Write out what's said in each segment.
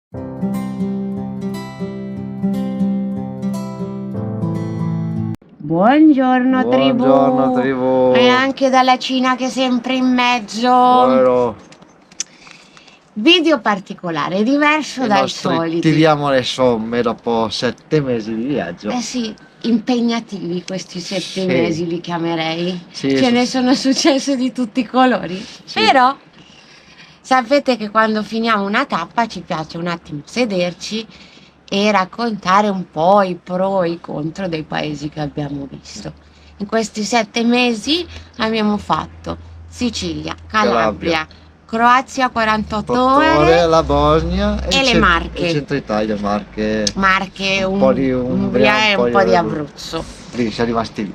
Buongiorno Buongiorno tribù. tribù. E anche dalla Cina che è sempre in mezzo. Vero. Video particolare, diverso I dal nostri solito. tiriamo le somme dopo 7 mesi di viaggio. Eh sì, impegnativi questi 7 Sì. mesi li chiamerei. Sì, Ce ne sono successe di tutti i colori. Sì. Però sapete che quando finiamo una tappa ci piace un attimo sederci e raccontare un po' i pro e i contro dei paesi che abbiamo visto. In questi 7 mesi abbiamo fatto Sicilia, Calabria, Croazia 48 ore, la Bosnia e le Marche. il centro Italia, Marche, un po' di Umbria e un po' di Abruzzo. Lì siamo rimasti lì.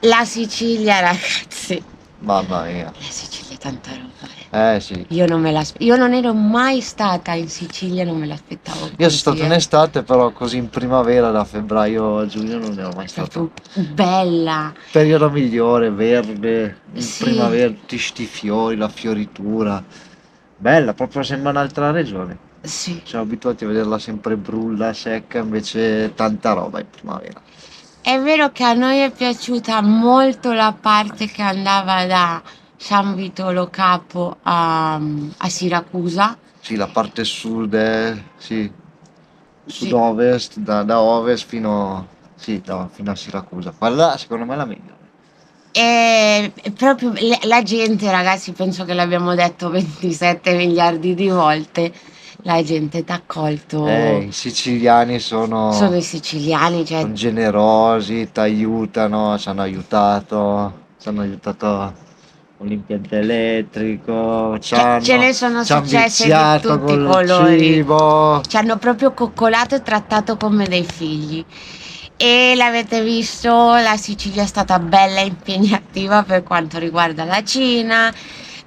La Sicilia, ragazzi, Mamma mia. la Sicilia è tanta roba. Sì. Io non ero mai stata in Sicilia, non me l'aspettavo. Io sono stato in estate, però così in primavera, da febbraio a giugno non ero mai È stato. bella. Periodo migliore, verde, in Sì. primavera, tutti sti fiori, la fioritura. Bella, proprio sembra un'altra regione. Sì. Siamo abituati a vederla sempre brulla, secca, invece tanta roba in primavera. È vero che a noi è piaciuta molto la parte che andava da San Vitolo Capo a Siracusa. Sì, la parte sud, sì, Sì. sud-ovest, da ovest fino a Siracusa. Quella secondo me è la meglio. E proprio la gente, ragazzi, penso che l'abbiamo detto 27 miliardi di volte, la gente t'ha accolto. I siciliani Sono i siciliani, cioè sono generosi, ti aiutano, ci hanno aiutato con l'impianto elettrico, ce ne sono ci hanno successe di viziato tutti i col colori. cibo. Ci hanno proprio coccolato e trattato come dei figli. E l'avete visto, la Sicilia è stata bella impegnativa per quanto riguarda la Cina,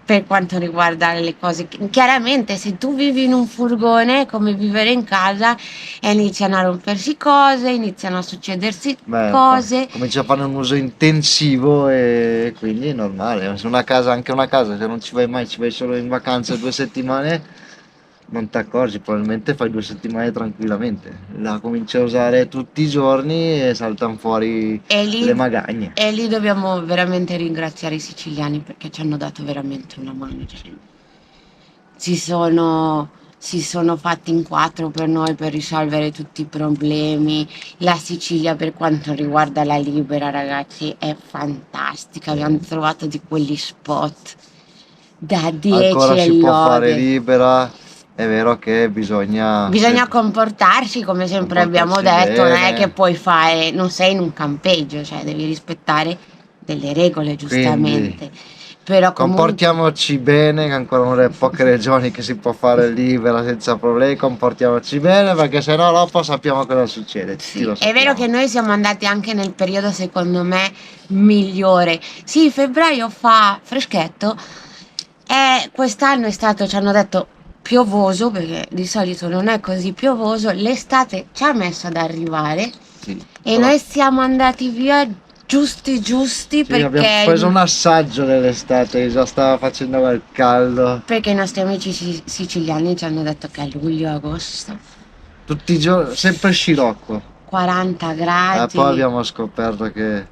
per quanto riguarda le cose. Chiaramente, se tu vivi in un furgone, è come vivere in casa, e iniziano a rompersi cose, iniziano a succedersi cose. Comincia a fare un uso intensivo e quindi è normale. Se anche una casa, se non ci vai mai, ci vai solo in vacanza 2 settimane, non ti accorgi, probabilmente fai 2 settimane tranquillamente. La cominci a usare tutti i giorni e saltano fuori le magagne. E lì dobbiamo veramente ringraziare i siciliani perché ci hanno dato veramente una mano. Cioè, si sono fatti in quattro per noi per risolvere tutti i problemi. La Sicilia, per quanto riguarda la Libera, ragazzi, è fantastica. Abbiamo trovato di quegli spot da 10 Ancora e si può fare lode. libera, è vero che bisogna Comportarsi come sempre abbiamo comportarsi detto, non è bene. che puoi fare, non sei in un campeggio, cioè devi rispettare delle regole, giustamente. Però comunque Comportiamoci bene, che ancora una delle poche regioni che si può fare libera senza problemi, comportiamoci bene perché sennò dopo sappiamo cosa succede. sì, è vero che noi siamo andati anche nel periodo secondo me migliore. Sì, febbraio fa freschetto e quest'anno è stato, ci hanno detto, piovoso, perché di solito non è così piovoso. L'estate ci ha messo ad arrivare Sì, e noi siamo andati via giusti abbiamo perché preso un assaggio dell'estate che già stava facendo quel caldo. perché i nostri amici siciliani ci hanno detto che a luglio, agosto, Tutti i giorni, sempre scirocco. 40 gradi. Poi abbiamo scoperto che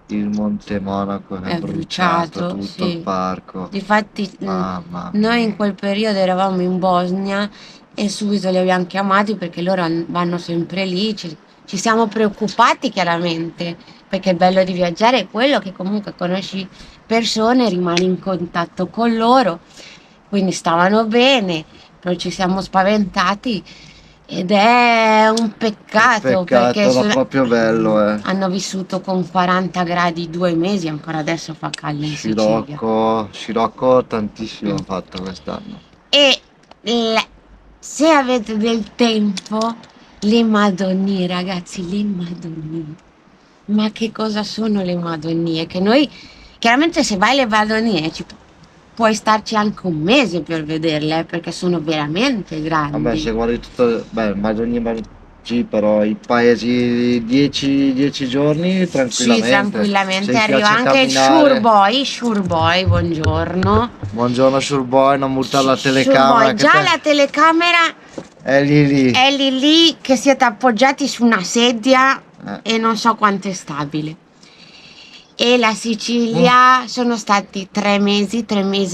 il Monte Monaco è bruciato tutto sì. il parco. Difatti Mamma noi in quel periodo eravamo in Bosnia e subito li abbiamo chiamati perché loro vanno sempre lì, ci siamo preoccupati chiaramente, perché il bello di viaggiare è quello che comunque conosci persone, rimani in contatto con loro, quindi stavano bene, però ci siamo spaventati ed è un peccato perché era proprio bello, hanno vissuto con 40 gradi 2 mesi, ancora adesso fa caldo in Sicilia. Scirocco tantissimo ho fatto quest'anno. E se avete del tempo, le Madonie, ragazzi, le Madonie. Ma che cosa sono le Madonie? Che noi, chiaramente se vai alle Madonie puoi starci anche un mese per vederle, perché sono veramente grandi. Vabbè, se guardi tutto, sì, però i paesi 10 giorni tranquillamente. Sì, tranquillamente, Se ti arriva piace anche il camminare. Sure Boy, buongiorno. Buongiorno Shurboy, non buttare la Sure telecamera Boy, già la telecamera È lì. È lì che siete appoggiati su una sedia Eh. e non so quanto è stabile. E la Sicilia sono stati 3 mesi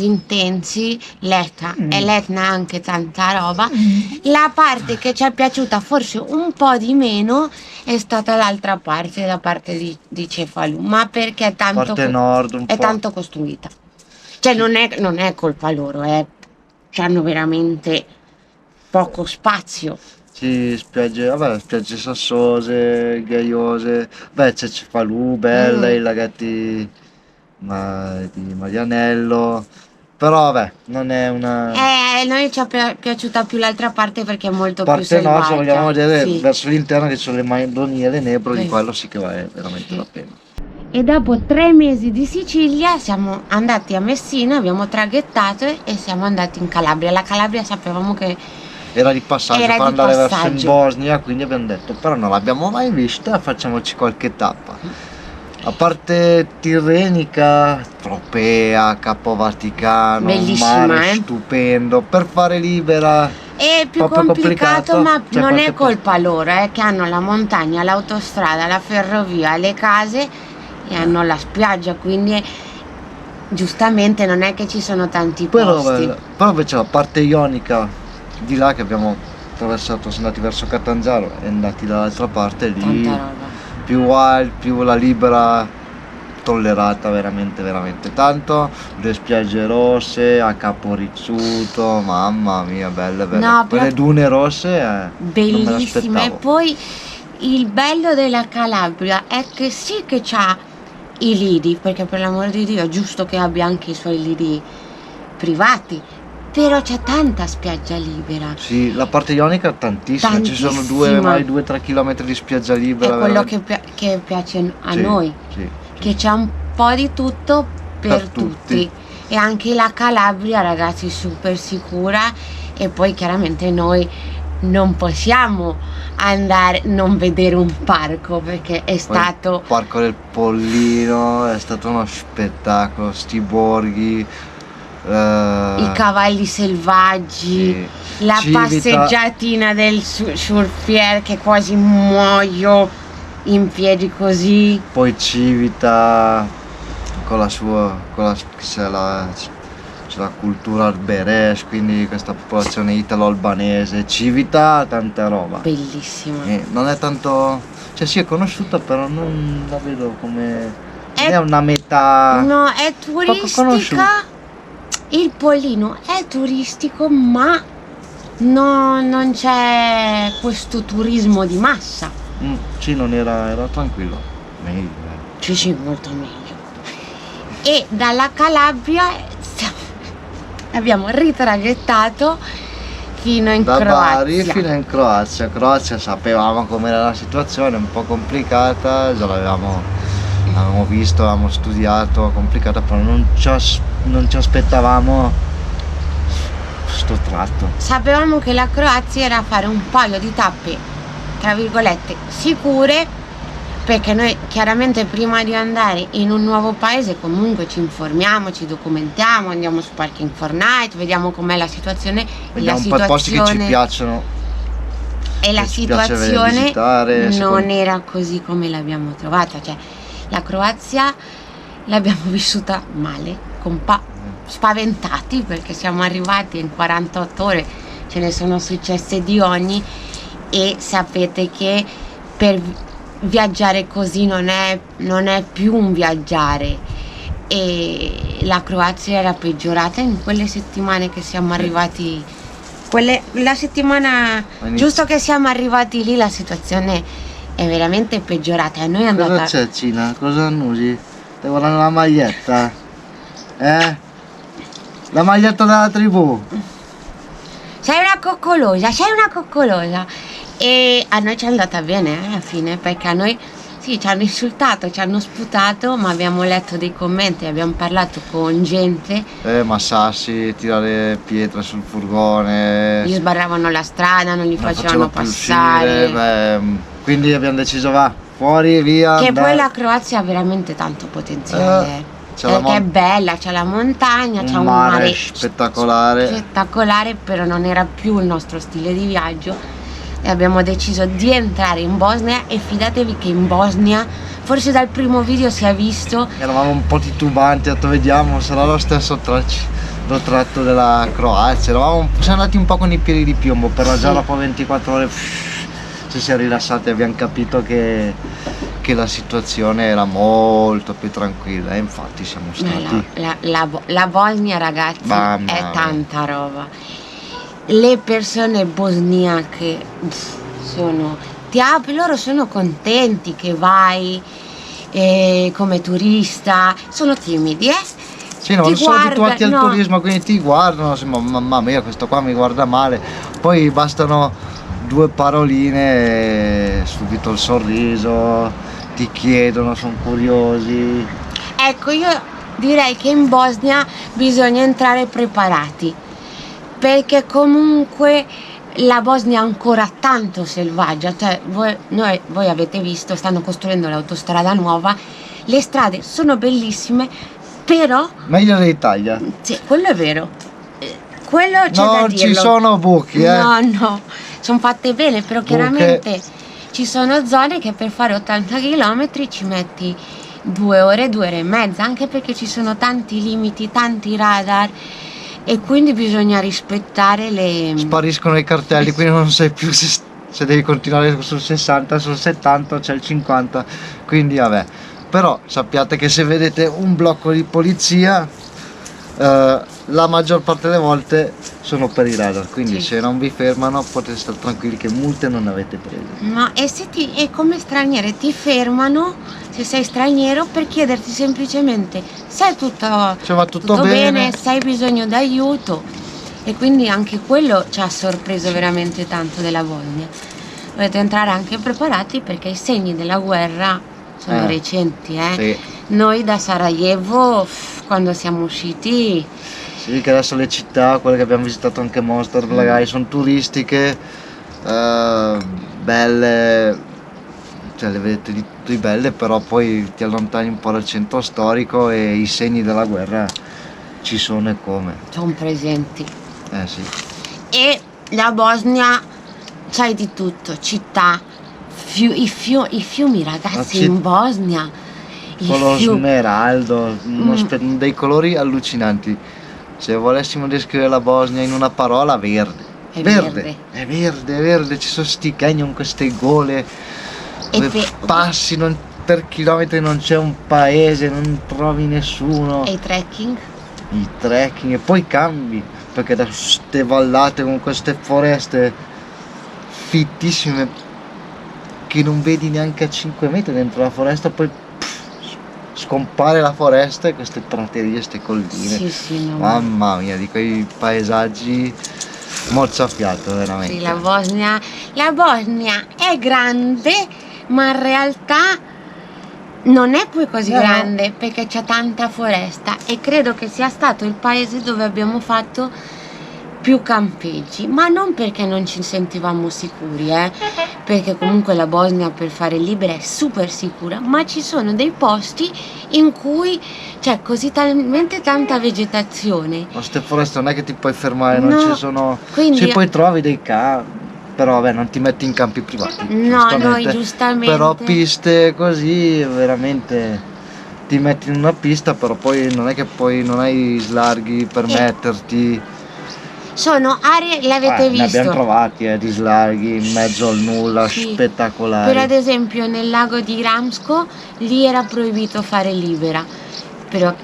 intensi, l'Etna, e l'Etna ha anche tanta roba. La parte che ci è piaciuta forse un po' di meno è stata l'altra parte, la parte di Cefalù, ma perché è tanto, Parte nord un è po'. tanto costruita. Cioè non è colpa loro, hanno veramente poco spazio. Sì, spiagge sassose, ghiaiose. Beh, c'è Cefalù, bella, i laghetti di Marianello. Però vabbè, non è una... A noi ci è piaciuta più l'altra parte perché è molto più Parte nord, se selvaggia. vogliamo vedere Sì. verso l'interno che ci sono le Madonie e le Nebro, di Sì. quello sì che vale veramente la pena. E dopo 3 mesi di Sicilia siamo andati a Messina, abbiamo traghettato e siamo andati in Calabria. La Calabria sapevamo che Era di passaggio Era per di andare verso in passaggio. Bosnia, quindi abbiamo detto, però non l'abbiamo mai vista, facciamoci qualche tappa. A parte Tirrenica, Tropea, Capo Vaticano, un Bellissima, mare stupendo, per fare libera. è più Proprio complicato, ma c'è non qualche è colpa loro, che hanno la montagna, l'autostrada, la ferrovia, le case e hanno la spiaggia, quindi giustamente non è che ci sono tanti posti. Però invece la parte ionica di là che abbiamo attraversato, siamo andati verso Catanzaro e andati dall'altra parte lì, Tanta roba. più wild, più la libera, tollerata veramente veramente tanto. Le spiagge rosse a Capo Rizzuto, mamma mia, belle. No, Quelle dune rosse non me Bellissima. E l'aspettavo. poi il bello della Calabria è che sì che c'ha i lidi, perché per l'amor di Dio è giusto che abbia anche i suoi lidi privati, però c'è tanta spiaggia libera. Sì, la parte ionica tantissima, ci sono Tantissima. 2-3 km di spiaggia È libera. quello veramente. che piace a Sì, noi, sì, che c'è un po' di tutto per tutti. E anche la Calabria, ragazzi, super sicura. E poi chiaramente noi non possiamo andare non vedere un parco, perché è Poi stato il Parco del Pollino è stato uno spettacolo, sti borghi, i cavalli selvaggi, sì. la Civita, passeggiatina del surfier che quasi muoio in piedi così. poi Civita con la sua, c'è la cultura alberese, quindi questa popolazione italo-albanese. Civita, tanta roba. Bellissima. Non è tanto, cioè sì è conosciuta, però non la vedo come, È- non è una metà. No, è poco turistica. conosciuta. Il Pollino è turistico, ma non c'è questo turismo di massa. Sì, non era tranquillo. Meglio, Sì, molto meglio. E dalla Calabria abbiamo ritraghettato fino in Da Bari Croazia. fino in Croazia. Croazia sapevamo com'era la situazione, un po' complicata, già l'avevamo visto, avevamo studiato, complicata, però non ci aspettavamo sto tratto. Sapevamo che la Croazia era fare un paio di tappe, tra virgolette, sicure, perché noi chiaramente prima di andare in un nuovo paese comunque ci informiamo, ci documentiamo, andiamo su Parking Fortnite, vediamo com'è la situazione. Vediamo un po' i posti che ci piacciono. E la che ci piace situazione visitare, non era così come l'abbiamo trovata, cioè la Croazia l'abbiamo vissuta male, spaventati, perché siamo arrivati in 48 ore, ce ne sono successe di ogni, e sapete che per viaggiare così non è più un viaggiare, e la Croazia era peggiorata in quelle settimane che siamo arrivati. La settimana giusto che siamo arrivati lì, la situazione è veramente peggiorata, e noi è andata. Cosa c'è, Cina? Cosa annusi? Ti vorranno la maglietta? La maglietta della tribù? Sei una coccolosa. E a noi ci è andata bene, alla fine, perché a noi sì, ci hanno insultato, ci hanno sputato, ma abbiamo letto dei commenti, abbiamo parlato con gente. Ma sassi, tirare pietre sul furgone. Gli sbarravano la strada, non li non facevano più passare. uscire, quindi abbiamo deciso fuori, via. Che andare. poi la Croazia ha veramente tanto potenziale. C'è la perché è bella, c'è la montagna, c'è un un mare mare spettacolare. spettacolare, però non era più il nostro stile di viaggio e abbiamo deciso di entrare in Bosnia e fidatevi che in Bosnia, forse dal primo video si è visto, Eravamo un po' titubanti, ho detto vediamo, sarà lo stesso tratto della Croazia. Siamo andati un po' con i piedi di piombo, però Sì. già dopo 24 ore ci siamo rilassati e abbiamo capito che la situazione era molto più tranquilla e infatti siamo stati. la Bosnia, ragazzi, Mamma è mia. tanta roba. Le persone bosniache loro sono contenti che vai come turista, sono timidi, Sì, non ti sono abituati al guardano. turismo, quindi ti guardano, mamma mia, questo qua mi guarda male. Poi bastano due paroline e subito il sorriso, ti chiedono, sono curiosi. Ecco, io direi che in Bosnia bisogna entrare preparati, perché comunque la Bosnia è ancora tanto selvaggia, cioè voi avete visto, stanno costruendo l'autostrada nuova, le strade sono bellissime, però Meglio dell'Italia. sì, quello è vero, quello c'è da Non dirlo. ci sono buchi, No, sono fatte bene, però Buche. chiaramente ci sono zone che per fare 80 km ci metti 2 ore, 2 ore e mezza, anche perché ci sono tanti limiti, tanti radar e quindi bisogna rispettare le. Spariscono i cartelli, quindi non sai più se devi continuare sul 60, sul 70, c'è il 50, quindi vabbè. Però sappiate che se vedete un blocco di polizia, la maggior parte delle volte sono per i radar, quindi Sì. se non vi fermano potete stare tranquilli che multe non ne avete prese. Ma e come straniere ti fermano, se sei straniero, per chiederti semplicemente se tutto, Cioè, va tutto bene? se hai bisogno d'aiuto. E quindi anche quello ci ha sorpreso veramente tanto della Bosnia. Dovete entrare anche preparati perché i segni della guerra sono recenti, Sì. Noi da Sarajevo, quando siamo usciti, Sì, che adesso le città, quelle che abbiamo visitato anche Mostar, Blagaj, sono turistiche, belle, cioè le vedete di tutte di belle, però poi ti allontani un po' dal centro storico e i segni della guerra ci sono e come. sono presenti. Sì. E la Bosnia c'hai di tutto, città, i fiumi, ragazzi, in Bosnia. I Con lo fiumi. smeraldo, dei colori allucinanti. Se volessimo descrivere la Bosnia in una parola, verde. È È verde, ci sono sti canyon, queste gole, dove passi per chilometri, non c'è un paese, non trovi nessuno. E i trekking? I trekking e poi cambi, perché da queste vallate con queste foreste fittissime che non vedi neanche a 5 metri dentro la foresta, poi scompare la foresta e queste praterie, queste colline. Sì, no. Mamma mia, di quei paesaggi mozzafiato veramente. Sì, la Bosnia è grande, ma in realtà non è poi così grande perché c'è tanta foresta e credo che sia stato il paese dove abbiamo fatto più campeggi, ma non perché non ci sentivamo sicuri, perché comunque la Bosnia per fare libera è super sicura, ma ci sono dei posti in cui c'è così talmente tanta vegetazione. Ma queste foreste non è che ti puoi fermare, No, non ci sono. quindi Se poi trovi dei campi, però vabbè, non ti metti in campi privati. no, noi giustamente. Però piste così veramente ti metti in una pista, però poi non è che poi non hai slarghi per metterti. Sono aree, l'avete Ne visto? abbiamo trovati di slarghi in mezzo al nulla, Sì. spettacolari. Per ad esempio nel lago di Ramsko lì era proibito fare libera, però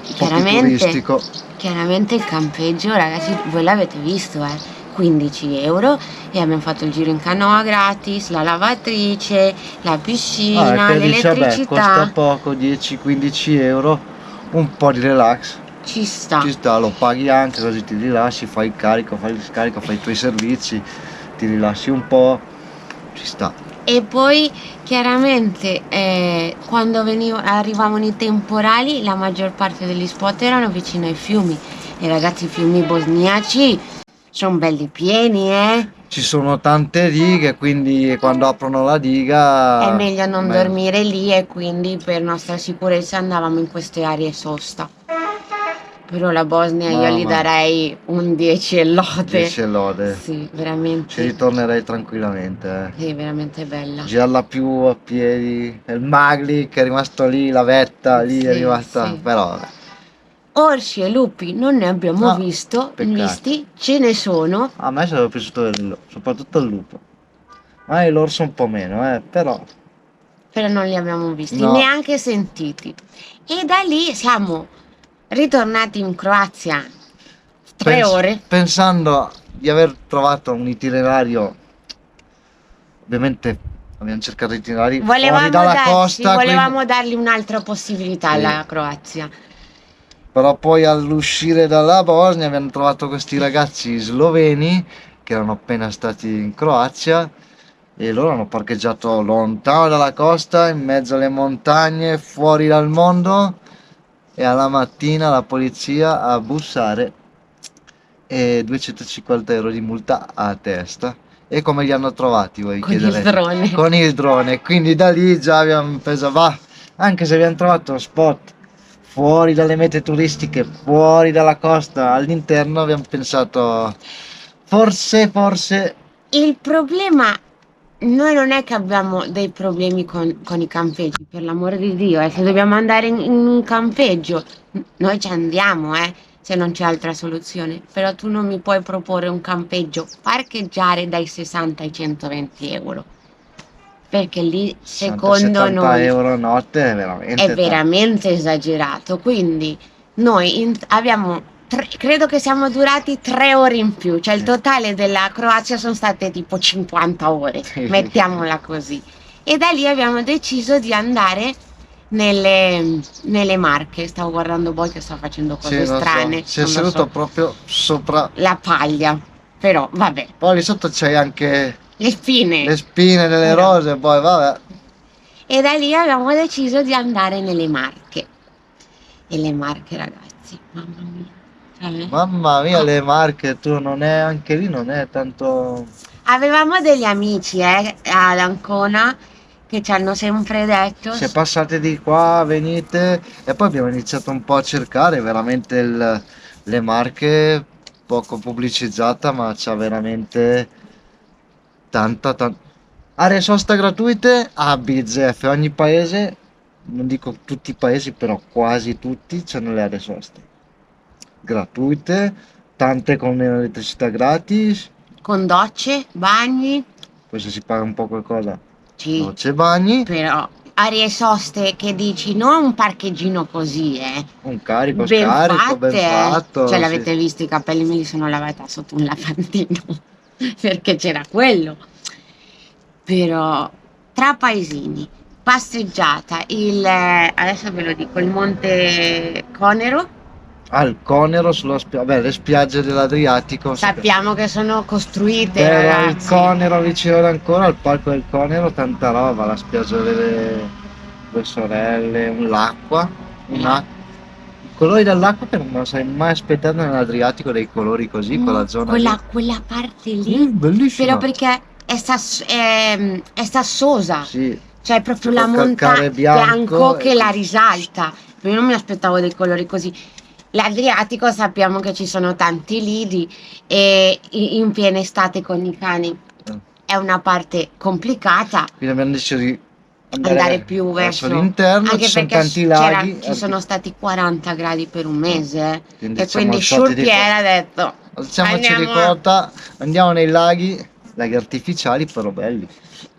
chiaramente il campeggio, ragazzi, voi l'avete visto, 15 euro e abbiamo fatto il giro in canoa gratis, la lavatrice, la piscina, che dici, vabbè, l'elettricità. costa poco, 10-15 euro, un po' di relax. Ci sta. Lo paghi anche, così ti rilassi, fai il carico, fai il scarico, fai i tuoi servizi, ti rilassi un po', ci sta. E poi chiaramente quando arrivavano i temporali la maggior parte degli spot erano vicino ai fiumi e ragazzi i fiumi bosniaci sono belli pieni, Ci sono tante dighe, quindi quando aprono la diga è meglio non dormire lì e quindi per nostra sicurezza andavamo in queste aree sosta. Però la Bosnia io gli Mamma, darei un 10 e lode. 10 e lode. Sì, Ci veramente, ritornerei tranquillamente. sì, veramente bella. Girarla più a piedi. Il Magli che è rimasto lì, la vetta lì è Sì, rimasta. sì. Però vabbè. Orsi e lupi non ne abbiamo No, peccato. visti, ce ne sono, A me sarebbe piaciuto soprattutto il lupo. Ma l'orso un po' meno, però. però non li abbiamo visti, No. neanche sentiti. E da lì siamo ritornati in Croazia 3 ore. Pensando di aver trovato un itinerario, ovviamente abbiamo cercato itinerari fuori dalla Sì, costa, quindi, volevamo dargli un'altra possibilità sì. alla Croazia. Però poi all'uscire dalla Bosnia abbiamo trovato questi ragazzi sloveni che erano appena stati in Croazia e loro hanno parcheggiato lontano dalla costa, in mezzo alle montagne, fuori dal mondo e alla mattina la polizia a bussare e 250 euro di multa a testa. E come li hanno trovati, voi Con il chiederete? drone. Con il drone. Quindi da lì già abbiamo preso, va, anche se abbiamo trovato uno spot fuori dalle mete turistiche, fuori dalla costa, all'interno, abbiamo pensato, forse, Il problema, noi non è che abbiamo dei problemi con i campeggi, per l'amore di Dio, se dobbiamo andare in un campeggio, noi ci andiamo, se non c'è altra soluzione. Però tu non mi puoi proporre un campeggio, parcheggiare dai 60 ai 120 euro, perché lì, secondo 60-70 noi, euro a notte è è veramente tanto. veramente esagerato. Quindi noi abbiamo, credo che siamo durati 3 ore in più, cioè il totale della Croazia sono state tipo 50 ore, mettiamola così. E da lì abbiamo deciso di andare nelle Marche. Stavo guardando voi che sto facendo Sì, cose lo so, strane, si è non lo seduto so, proprio sopra. la paglia, però vabbè, Poi lì sotto c'hai anche le spine. le spine delle Però. rose, poi vabbè. E da lì abbiamo deciso di andare nelle Marche. E le Marche, ragazzi, mamma mia. Mamma mia, Ah, le Marche, tu non è, anche lì non è tanto. avevamo degli amici ad Ancona che ci hanno sempre detto, Se passate di qua, venite. E poi abbiamo iniziato un po' a cercare veramente le Marche, poco pubblicizzata, ma c'ha veramente tanta. Aree sosta gratuite a bizzeffe, ogni paese, non dico tutti i paesi, però quasi tutti hanno le aree soste. Gratuite, tante con elettricità gratis, con docce, bagni, poi se si paga un po' qualcosa, sì, non c'è bagni, però aree soste che dici non un parcheggino così, un carico, ben scarico, ben fatte, cioè fatto, sì. l'avete visto, i capelli me li sono lavata sotto un lavandino perché c'era quello. Però tra paesini, passeggiata, adesso ve lo dico, il Monte Conero, Al Conero, vabbè, le spiagge dell'Adriatico, sappiamo che sono costruite, però il ragazzi. Conero vicino ad ancora, al parco del Conero, tanta roba, la spiaggia delle due sorelle, l'acqua, i colori dell'acqua che non me lo sarei mai aspettato nell'Adriatico, dei colori così, quella zona lì. Quella parte lì, Bellissima. però perché è sassosa, Sì, cioè proprio c'è la quel calcare montagna bianco che la e risalta. Io non mi aspettavo dei colori così. L'Adriatico sappiamo che ci sono tanti lidi e in piena estate con i cani è una parte complicata quindi abbiamo deciso di andare andare più verso verso, l'interno, ci anche sono perché tanti laghi, ci sono stati 40 gradi per un mese, quindi e siamo quindi alzati di Shurpier ha detto alziamoci di andiamo a quota, andiamo nei laghi artificiali però belli,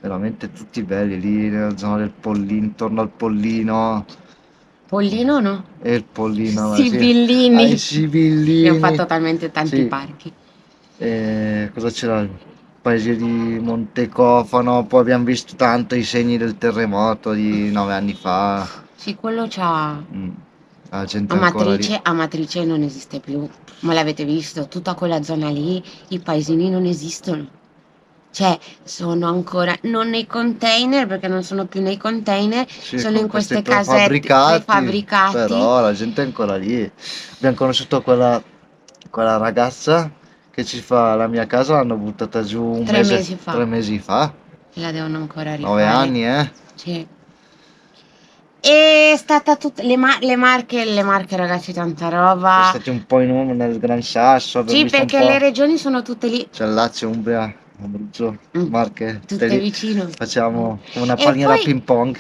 veramente tutti belli, lì nella zona del Pollino, intorno al Pollino, Pollino, no? e il Pollino, sì, ai Sibillini. Abbiamo Sibillini, fatto talmente tanti sì, parchi. cosa c'era? Il paese di Montecofano, poi abbiamo visto tanto i segni del terremoto di 9 anni fa. Sì, quello c'ha. Mm, la gente ancora lì. Amatrice non esiste più, ma l'avete visto, tutta quella zona lì, i paesini non esistono. Cioè, sono ancora non nei container, perché non sono più nei container, Sì, sono con in questi queste casette prefabbricati, prefabbricati. però la gente è ancora lì. Abbiamo conosciuto quella ragazza che ci fa la mia casa, l'hanno buttata giù un tre mese, mesi fa 3 mesi fa, la devono ancora 9 rifare. anni, Sì. È stata tutta le Marche ragazzi, tanta Siamo roba. stati un po' in uno nel Gran Sasso, abbiamo Sì, visto un perché le po'. regioni sono tutte lì. C'è Lazio, Umbria, Abruzzo, Mm, Marche, tutte tutte lì. vicino. Facciamo una E paniera poi ping pong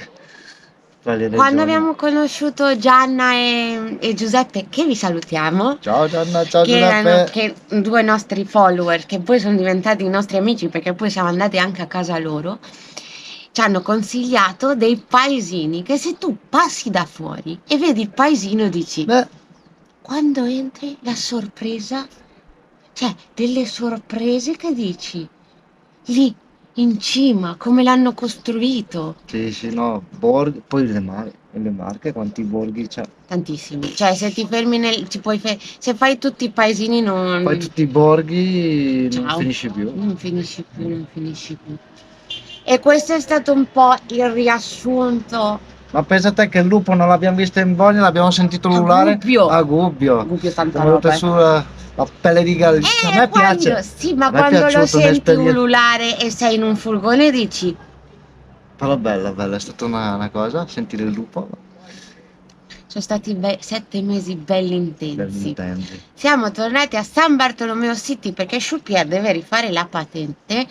tra le quando regioni. abbiamo conosciuto Gianna e Giuseppe, che vi salutiamo, Ciao Gianna, ciao che erano Giuseppe. due nostri follower, che poi sono diventati i nostri amici perché poi siamo andati anche a casa loro, ci hanno consigliato dei paesini che se tu passi da fuori e vedi il paesino dici, Beh, quando entri la sorpresa, cioè delle sorprese che dici, lì in cima, come l'hanno costruito. sì, sì, no, borghi, poi le Marche, quanti borghi c'è? Tantissimi, cioè se ti fermi se fai tutti i paesini Poi non... tutti i borghi non Ciao, finisci più. non finisci più, non finisci più. E questo è stato un po' il riassunto Ma pensa te che il lupo non l'abbiamo visto in Voglia, l'abbiamo sentito a ululare Gubbio. a Gubbio. Gubbio tanta Siamo venuti roba, eh. su la pelle di gallina. A me Quando, piace, sì, a ma me è quando lo piaciuta senti un'esperienza. ululare e sei in un furgone dici, Però bella, bella, è stata una cosa, sentire il lupo, sono stati 7 mesi belli belli intensi. intensi. Siamo tornati a San Bartolomeo City perché Sciupier deve rifare la patente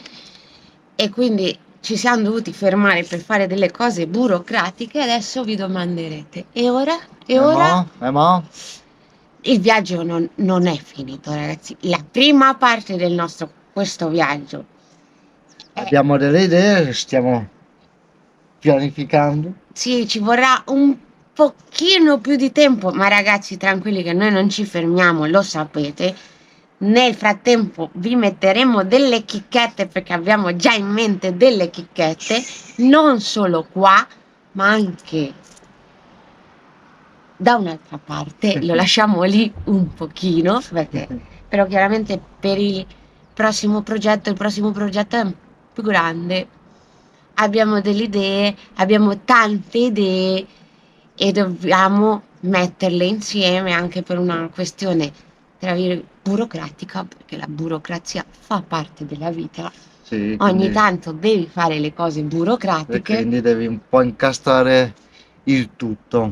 e quindi ci siamo dovuti fermare per fare delle cose burocratiche. Adesso vi domanderete, e ora? E ora? Mo? Il viaggio non è finito, ragazzi. La prima parte del nostro questo viaggio è... Abbiamo delle idee, stiamo pianificando. Sì, ci vorrà un pochino più di tempo, ma ragazzi, tranquilli che noi non ci fermiamo, lo sapete. Nel frattempo vi metteremo delle chicchette perché abbiamo già in mente delle chicchette, non solo qua, ma anche da un'altra parte. Lo lasciamo lì un pochino, perché però chiaramente per il il prossimo progetto è più grande. Abbiamo delle idee, abbiamo tante idee e dobbiamo metterle insieme anche per una questione burocratica, perché la burocrazia fa parte della vita. Sì, Ogni quindi, tanto devi fare le cose e burocratiche, quindi devi un po' incastrare il tutto.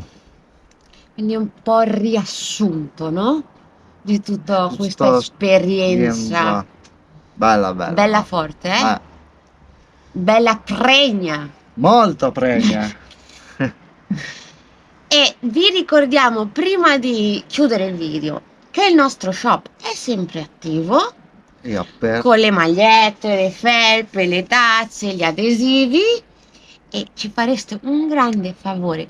quindi è un po' il riassunto, no? Di tutta questa Tutta esperienza. esperienza. Bella, bella, Bella no? forte, Ma Bella pregna. molto pregna. E vi ricordiamo prima di chiudere il video che il nostro shop è sempre attivo E aperto. con le magliette, le felpe, le tazze, gli adesivi e ci fareste un grande favore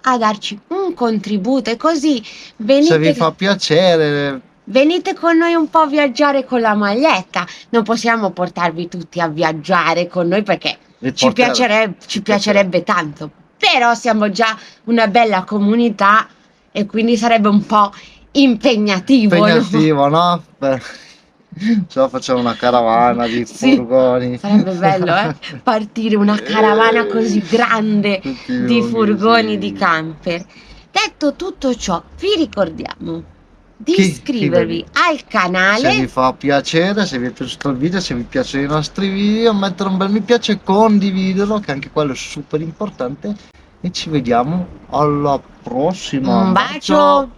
a darci un contributo e così Se vi fa piacere, venite con noi un po' a viaggiare con la maglietta. Non possiamo portarvi tutti a viaggiare con noi perché vi ci porterò. piacerebbe tanto. Però siamo già una bella comunità e quindi sarebbe un po' impegnativo, no? Impegnativo, no? Se no facciamo una carovana di Sì, furgoni. sarebbe bello, partire una caravana così grande Tutti di lunghi, furgoni, di sì. camper. Detto tutto ciò, vi ricordiamo di Chi? iscrivervi al Se vi canale. fa piacere, se vi è piaciuto il video, se vi piacciono i nostri video, mettere un bel mi piace e condividerlo, che anche quello è super importante. E ci vediamo alla prossima. Un bacio!